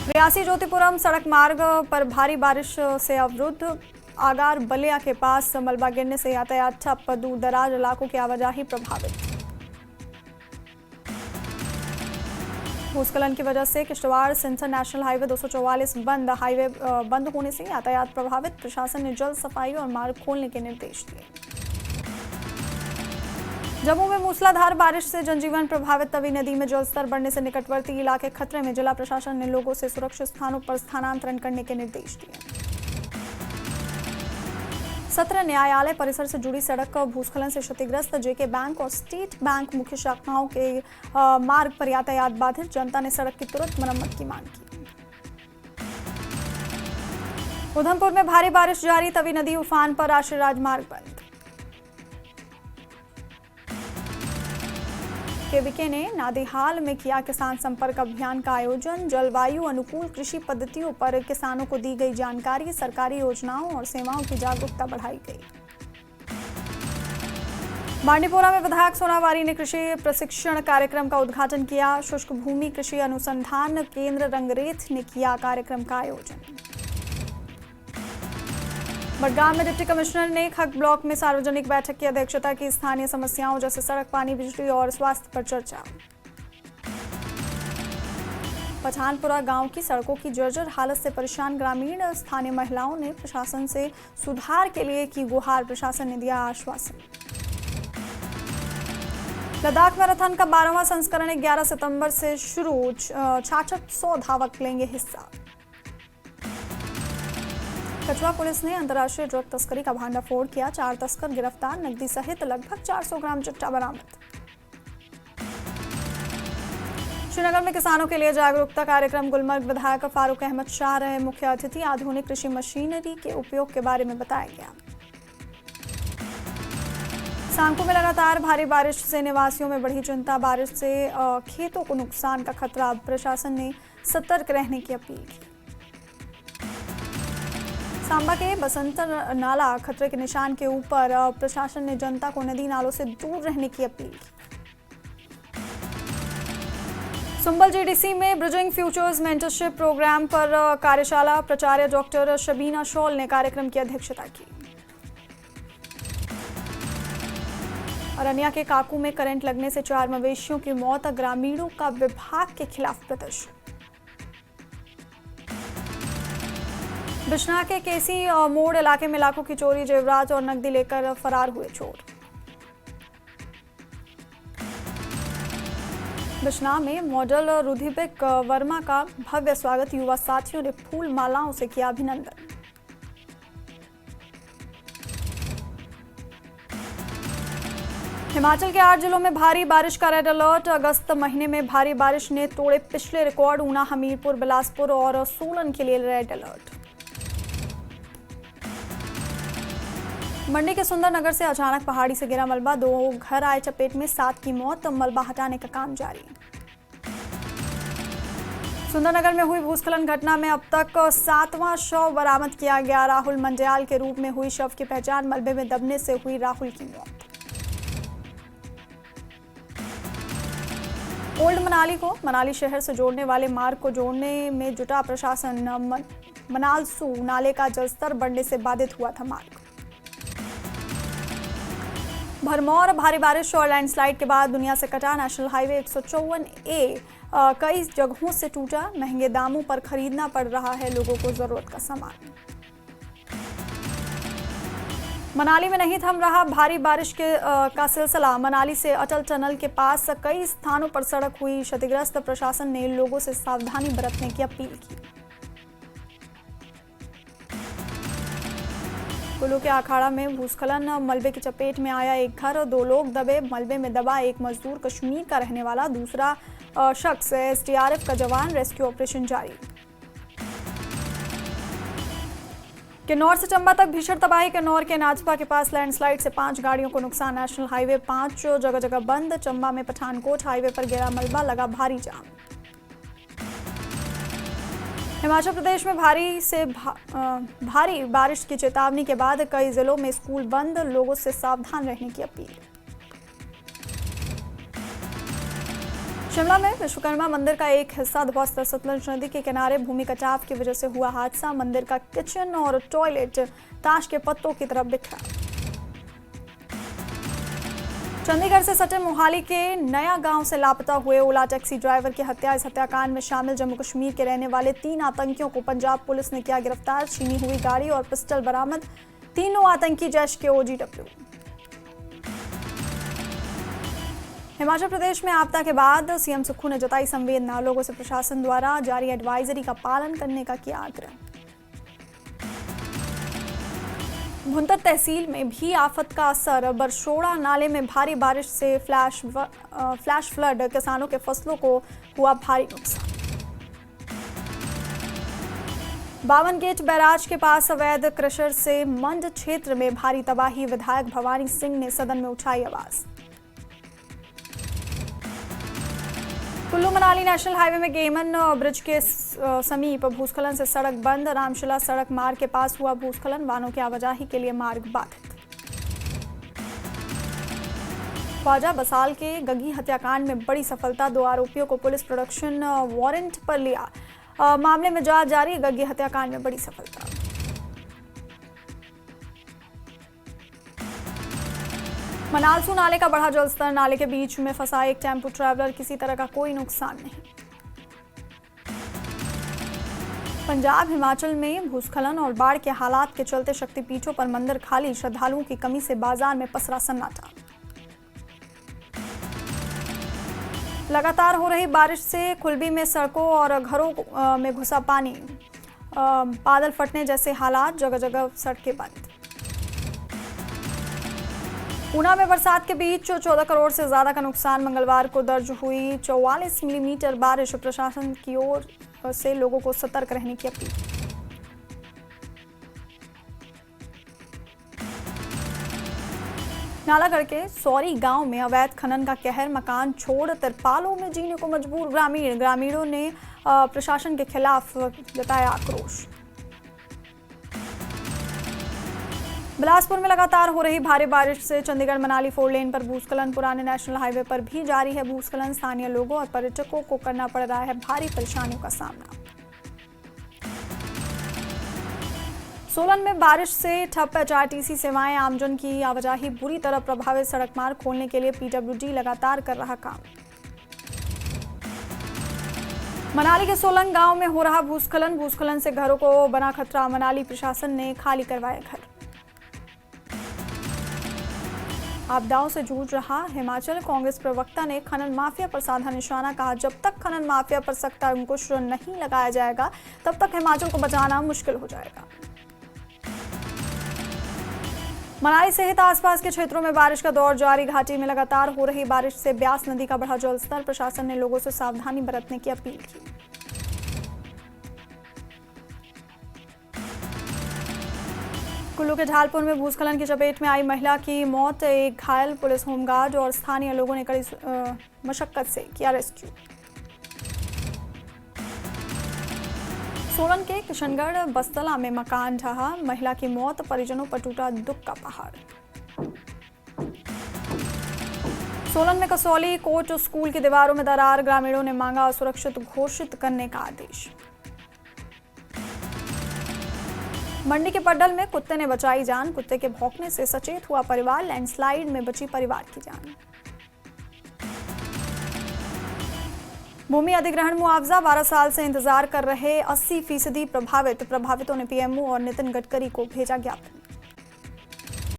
रियासी ज्योतिपुरम सड़क मार्ग पर भारी बारिश से अवरुद्ध। आगार बलिया के पास मलबा गिरने से यातायात ठप। दूर दराज इलाकों की आवाजाही प्रभावित। भूस्खलन की वजह से किश्तवाड़ सिंथर नेशनल हाईवे 244 बंद। हाईवे बंद होने से यातायात प्रभावित। प्रशासन ने जल्द सफाई और मार्ग खोलने के निर्देश दिए। जम्मू में मूसलाधार बारिश से जनजीवन प्रभावित। तवी नदी में जलस्तर बढ़ने से निकटवर्ती इलाके खतरे में। जिला प्रशासन ने लोगों से सुरक्षित स्थानों पर स्थानांतरण करने के निर्देश दिए। सत्र न्यायालय परिसर से जुड़ी सड़क भूस्खलन से क्षतिग्रस्त। जेके बैंक और स्टेट बैंक मुख्य शाखाओं के मार्ग पर यातायात बाधित। जनता ने सड़क की तुरंत मरम्मत की मांग की। उधमपुर में भारी बारिश जारी। तवी नदी उफान पर। राष्ट्रीय राजमार्ग बंद। केवीके ने नादिहाल में किया किसान संपर्क अभियान का आयोजन। जलवायु अनुकूल कृषि पद्धतियों पर किसानों को दी गई जानकारी। सरकारी योजनाओं और सेवाओं की जागरूकता बढ़ाई गई। बांडीपोरा में विधायक सोनावारी ने कृषि प्रशिक्षण कार्यक्रम का उद्घाटन किया। शुष्क भूमि कृषि अनुसंधान केंद्र रंगरेथ ने किया कार्यक्रम का आयोजन। बडगाम में डिप्टी कमिश्नर ने खग ब्लॉक में सार्वजनिक बैठक की अध्यक्षता की। स्थानीय समस्याओं जैसे सड़क, पानी, बिजली और स्वास्थ्य पर चर्चा। पठानपुरा गांव की सड़कों की जर्जर हालत से परेशान ग्रामीण। स्थानीय महिलाओं ने प्रशासन से सुधार के लिए की गुहार। प्रशासन ने दिया आश्वासन। लद्दाख मैराथन का 12वां संस्करण 11 सितंबर से शुरू। 6600 धावक लेंगे हिस्सा। कचवा पुलिस ने अंतर्राष्ट्रीय ड्रग तस्करी का भांडाफोड़ किया। 4 तस्कर गिरफ्तार। नकदी सहित लगभग 400 ग्राम चिट्टा बरामद। श्रीनगर में किसानों के लिए जागरूकता कार्यक्रम। गुलमर्ग विधायक फारूक अहमद शाह रहे मुख्य अतिथि। आधुनिक कृषि मशीनरी के उपयोग के बारे में बताया गया। सांको में लगातार भारी बारिश से निवासियों में बढ़ी चिंता। बारिश से खेतों को नुकसान का खतरा। प्रशासन ने सतर्क रहने की अपील की। सांबा के बसंतर नाला खतरे के निशान के ऊपर। प्रशासन ने जनता को नदी नालों से दूर रहने की अपील की। सुंबल जीडीसी में ब्रिजिंग फ्यूचर्स मेंटरशिप प्रोग्राम पर कार्यशाला। प्राचार्य डॉक्टर शबीना शॉल ने कार्यक्रम की अध्यक्षता की। अरनिया के काकू में करंट लगने से 4 मवेशियों की मौत। ग्रामीणों का विभाग के खिलाफ प्रदर्शन। बिश्ना के केसी मोड़ इलाके में लाखों की चोरी। जेवरात और नकदी लेकर फरार हुए चोर। बिश्ना में मॉडल रुधिबिक वर्मा का भव्य स्वागत। युवा साथियों ने फूल मालाओं से किया अभिनंदन। हिमाचल के 8 जिलों में भारी बारिश का रेड अलर्ट। अगस्त महीने में भारी बारिश ने तोड़े पिछले रिकॉर्ड। ऊना, हमीरपुर, बिलासपुर और सोलन के लिए रेड अलर्ट। मंडी के सुंदरनगर से अचानक पहाड़ी से गिरा मलबा। 2 घर आए चपेट में। 7 की मौत। मलबा हटाने का काम जारी। सुंदरनगर में हुई भूस्खलन घटना में अब तक 7वां शव बरामद किया गया। राहुल मंडियाल के रूप में हुई शव की पहचान। मलबे में दबने से हुई राहुल की मौत। ओल्ड मनाली को मनाली शहर से जोड़ने वाले मार्ग को जोड़ने में जुटा प्रशासन। मनालसू नाले का जलस्तर बढ़ने से बाधित हुआ था मार्ग। भरमौर भारी बारिश और लैंडस्लाइड के बाद दुनिया से कटा। नेशनल हाईवे 154A कई जगहों से टूटा। महंगे दामों पर खरीदना पड़ रहा है लोगों को जरूरत का सामान। मनाली में नहीं थम रहा भारी बारिश का सिलसिला। मनाली से अटल टनल के पास कई स्थानों पर सड़क हुई क्षतिग्रस्त। प्रशासन ने लोगों से सावधानी बरतने की अपील की। कुल्लू के अखाड़ा में भूस्खलन। मलबे की चपेट में आया एक घर। 2 लोग दबे। मलबे में दबा एक मजदूर कश्मीर का रहने वाला। दूसरा शख्स SDRF का जवान। रेस्क्यू ऑपरेशन जारी। किन्नौर से चंबा तक भीषण तबाही। किन्नौर के नाचपा के पास लैंडस्लाइड से 5 गाड़ियों को नुकसान। नेशनल हाईवे 5 जगह जगह बंद। चंबा में पठानकोट हाईवे पर गिरा मलबा। लगा भारी जाम। हिमाचल प्रदेश में भारी बारिश की चेतावनी के बाद कई जिलों में स्कूल बंद। लोगों से सावधान रहने की अपील। शिमला में विश्वकर्मा मंदिर का एक हिस्सा ध्वस्त, सतलुज नदी के किनारे भूमि कटाव की वजह से हुआ हादसा। मंदिर का किचन और टॉयलेट ताश के पत्तों की तरफ बिखरा। चंडीगढ़ से सटे मोहाली के नया गांव से लापता हुए ओला टैक्सी ड्राइवर की हत्या। इस हत्याकांड में शामिल जम्मू कश्मीर के रहने वाले 3 आतंकियों को पंजाब पुलिस ने किया गिरफ्तार। छीनी हुई गाड़ी और पिस्टल बरामद। तीनों आतंकी जैश के OGW। हिमाचल प्रदेश में आपदा के बाद सीएम सुक्खू ने जताई संवेदना। लोगों से प्रशासन द्वारा जारी एडवाइजरी का पालन करने का किया आग्रह। भुंतर तहसील में भी आफत का असर। बरशोड़ा नाले में भारी बारिश से फ्लैश फ्लड। किसानों के फसलों को हुआ भारी नुकसान। 52 गेट बैराज के पास अवैध क्रशर से मंड क्षेत्र में भारी तबाही। विधायक भवानी सिंह ने सदन में उठाई आवाज। कुल्लू मनाली नेशनल हाईवे में गेमन ब्रिज के समीप भूस्खलन से सड़क बंद। रामशिला सड़क मार्ग के पास हुआ भूस्खलन। वाहनों की आवाजाही के लिए मार्ग बाधित। ख्वाजा बसाल के गगी हत्याकांड में बड़ी सफलता। 2 आरोपियों को पुलिस प्रोडक्शन वारंट पर लिया। मामले में जांच जारी। गगी हत्याकांड में बड़ी सफलता। मनालसू नाले का बढ़ा जलस्तर। नाले के बीच में फंसा एक टेम्पो ट्रैवलर। किसी तरह का कोई नुकसान नहीं। पंजाब हिमाचल में भूस्खलन और बाढ़ के हालात के चलते शक्तिपीठों पर मंदिर खाली। श्रद्धालुओं की कमी से बाजार में पसरा सन्नाटा। लगातार हो रही बारिश से कुल्बी में सड़कों और घरों में घुसा पानी। बादल फटने जैसे हालात। जगह जगह सड़कें बंद। ऊना में बरसात के बीच 14 करोड़ से ज्यादा का नुकसान। मंगलवार को दर्ज हुई 44 मिलीमीटर बारिश। प्रशासन की ओर से लोगों को सतर्क रहने की अपील। नालागढ़ के सौरी गांव में अवैध खनन का कहर। मकान छोड़ तिरपालों में जीने को मजबूर ग्रामीणों ने प्रशासन के खिलाफ जताया आक्रोश। बिलासपुर में लगातार हो रही भारी बारिश से चंडीगढ़ मनाली 4 लेन पर भूस्खलन। पुराने नेशनल हाईवे पर भी जारी है भूस्खलन। स्थानीय लोगों और पर्यटकों को करना पड़ रहा है भारी परेशानियों का सामना। सोलन में बारिश से ठप HRTC सेवाएं। आमजन की आवाजाही बुरी तरह प्रभावित। सड़क मार्ग खोलने के लिए PWD लगातार कर रहा काम। मनाली के सोलन गांव में हो रहा भूस्खलन से घरों को बना खतरा। मनाली प्रशासन ने खाली करवाए घर। आपदाओं से जूझ रहा हिमाचल। कांग्रेस प्रवक्ता ने खनन माफिया पर साधा निशाना। कहा, जब तक खनन माफिया पर सख्त अंकुश नहीं लगाया जाएगा तब तक हिमाचल को बचाना मुश्किल हो जाएगा। मनाली सहित आसपास के क्षेत्रों में बारिश का दौर जारी। घाटी में लगातार हो रही बारिश से ब्यास नदी का बढ़ा जलस्तर। प्रशासन ने लोगों से सावधानी बरतने की अपील की। कुल्लू के ढालपुर में भूस्खलन की चपेट में आई महिला की मौत। एक घायल। पुलिस, होमगार्ड और स्थानीय लोगों ने कड़ी मशक्कत से किया रेस्क्यू। सोलन के किशनगढ़ बस्तला में मकान ढहा। महिला की मौत। परिजनों पर टूटा दुख का पहाड़। सोलन में कसौली कोट स्कूल की दीवारों में दरार। ग्रामीणों ने मांगा असुरक्षित घोषित करने का आदेश। मंडी के पड्डल में कुत्ते ने बचाई जान। कुत्ते के भौंकने से सचेत हुआ परिवार। लैंडस्लाइड में बची परिवार की जान। भूमि अधिग्रहण मुआवजा 12 साल से इंतजार कर रहे 80% प्रभावितों ने पीएमओ और नितिन गडकरी को भेजा ज्ञापन।